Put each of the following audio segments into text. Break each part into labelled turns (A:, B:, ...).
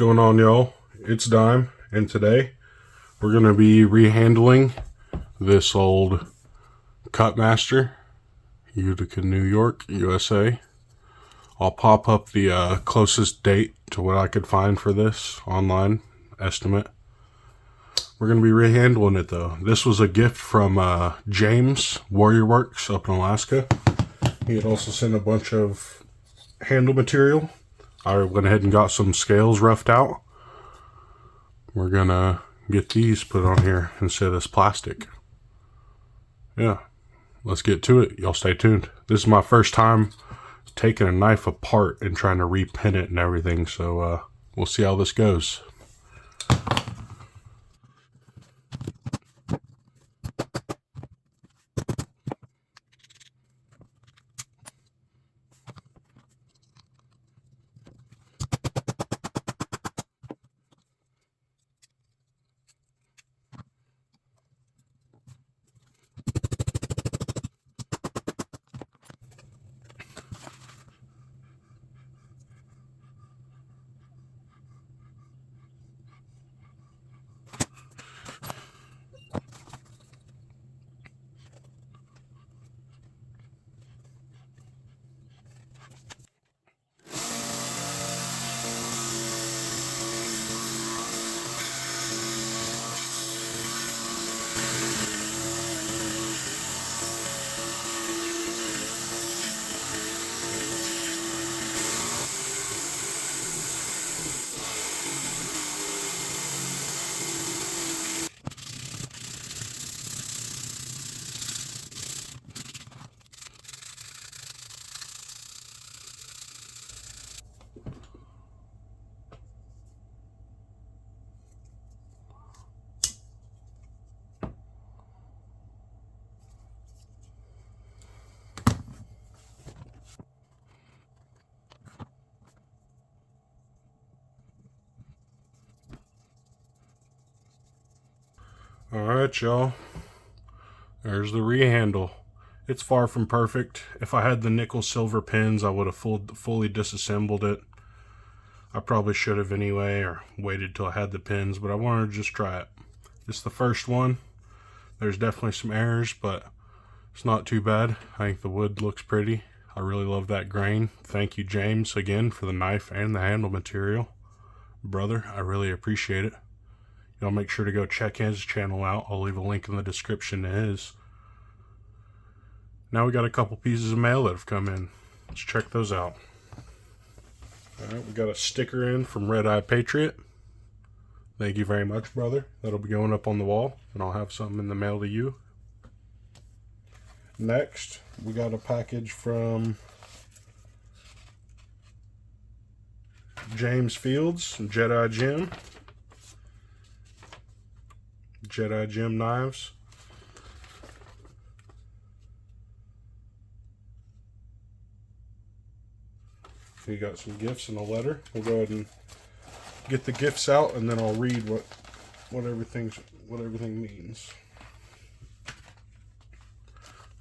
A: going on, y'all? It's Dime, and today we're going to be rehandling this old Kutmaster, Utica, New York, USA. I'll pop up the closest date to what I could find for this online estimate. We're going to be rehandling it, though. This was a gift from James, Warrior Works up in Alaska. He had also sent a bunch of handle material. I went ahead and got some scales roughed out. We're gonna get these put on here instead of this plastic. Yeah, let's get to it. Y'all stay tuned. This is my first time taking a knife apart and trying to repin it and everything, so we'll see how this goes. Alright, y'all. There's the rehandle. It's far from perfect. If I had the nickel silver pins, I would have fully disassembled it. I probably should have anyway, or waited till I had the pins, but I wanted to just try it. It's the first one. There's definitely some errors, but it's not too bad. I think the wood looks pretty. I really love that grain. Thank you, James, again, for the knife and the handle material. Brother, I really appreciate it. Y'all make sure to go check his channel out. I'll leave a link in the description to his. Now we got a couple pieces of mail that have come in. Let's check those out. Alright, we got a sticker in from Red Eye Patriot. Thank you very much, brother. That'll be going up on the wall, and I'll have something in the mail to you. Next, we got a package from James Fields, Jedi Jim. Jedi Jim knives. We got some gifts and a letter. We'll go ahead and get the gifts out, and then I'll read what everything means.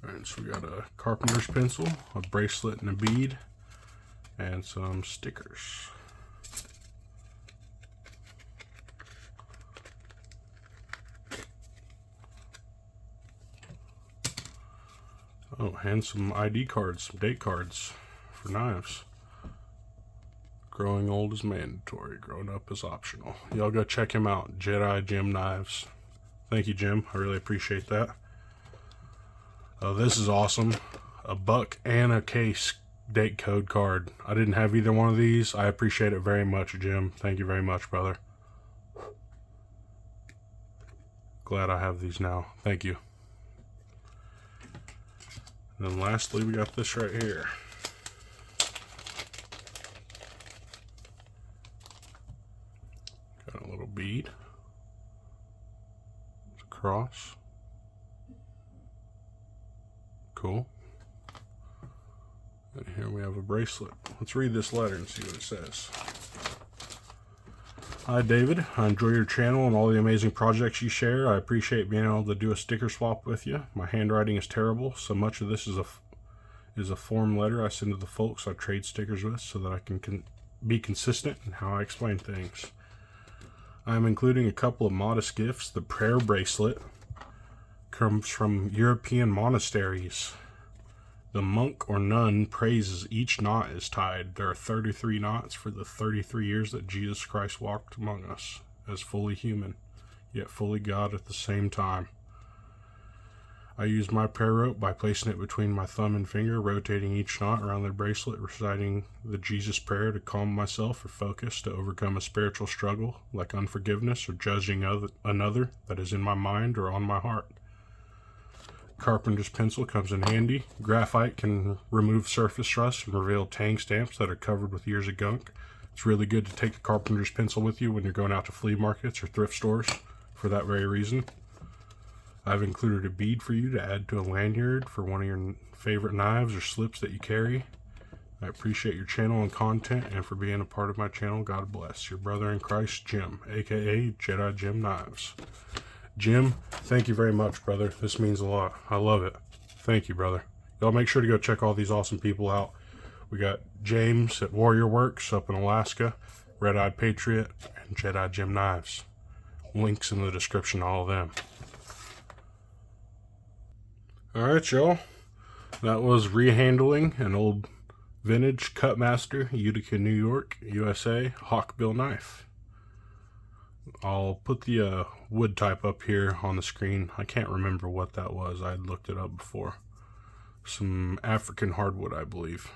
A: Alright, so we got a carpenter's pencil, a bracelet and a bead, and some stickers. Oh, and some ID cards, some date cards for knives. Growing old is mandatory, growing up is optional. Y'all go check him out, Jedi Jim Knives. Thank you, Jim. I really appreciate that. Oh, this is awesome. A buck and a case date code card. I didn't have either one of these. I appreciate it very much, Jim. Thank you very much, brother. Glad I have these now. Thank you. And then lastly, we got this right here. Got a little bead. It's a cross. Cool. And here we have a bracelet. Let's read this letter and see what it says. Hi David, I enjoy your channel and all the amazing projects you share. I appreciate being able to do a sticker swap with you. My handwriting is terrible, so much of this is a form letter I send to the folks I trade stickers with so that I can be consistent in how I explain things. I'm including a couple of modest gifts. The prayer bracelet comes from European monasteries. The monk or nun prays as each knot is tied. There are 33 knots for the 33 years that Jesus Christ walked among us as fully human, yet fully God at the same time. I use my prayer rope by placing it between my thumb and finger, rotating each knot around the bracelet, reciting the Jesus prayer to calm myself or focus to overcome a spiritual struggle like unforgiveness or judging another that is in my mind or on my heart. Carpenter's pencil comes in handy. Graphite can remove surface rust and reveal tang stamps that are covered with years of gunk. It's really good to take a carpenter's pencil with you when you're going out to flea markets or thrift stores for that very reason. I've included a bead for you to add to a lanyard for one of your favorite knives or slips that you carry. I appreciate your channel and content and for being a part of my channel. God bless. Your brother in Christ, Jim, aka Jedi Jim Knives. Jim, thank you very much, brother. This means a lot. I love it. Thank you, brother. Y'all make sure to go check all these awesome people out. We got James at Warrior Works up in Alaska, Red Eyed Patriot, and Jedi Jim Knives. Links in the description to all of them. Alright, y'all. That was rehandling an old vintage Kutmaster, Utica, New York, USA, Hawkbill knife. I'll put the wood type up here on the screen. I can't remember what that was. I had looked it up before. Some African hardwood, I believe.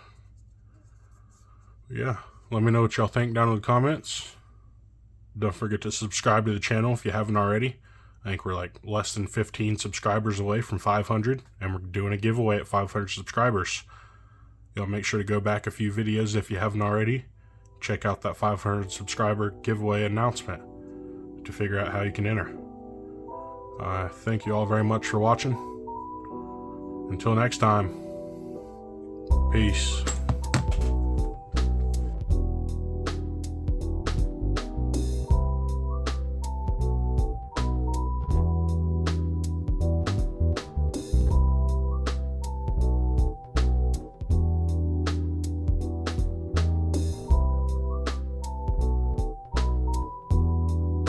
A: Yeah, let me know what y'all think down in the comments. Don't forget to subscribe to the channel if you haven't already. I think we're like less than 15 subscribers away from 500, and we're doing a giveaway at 500 subscribers. Y'all make sure to go back a few videos if you haven't already. Check out that 500 subscriber giveaway announcement to figure out how you can enter. Thank you all very much for watching. Until next time, peace.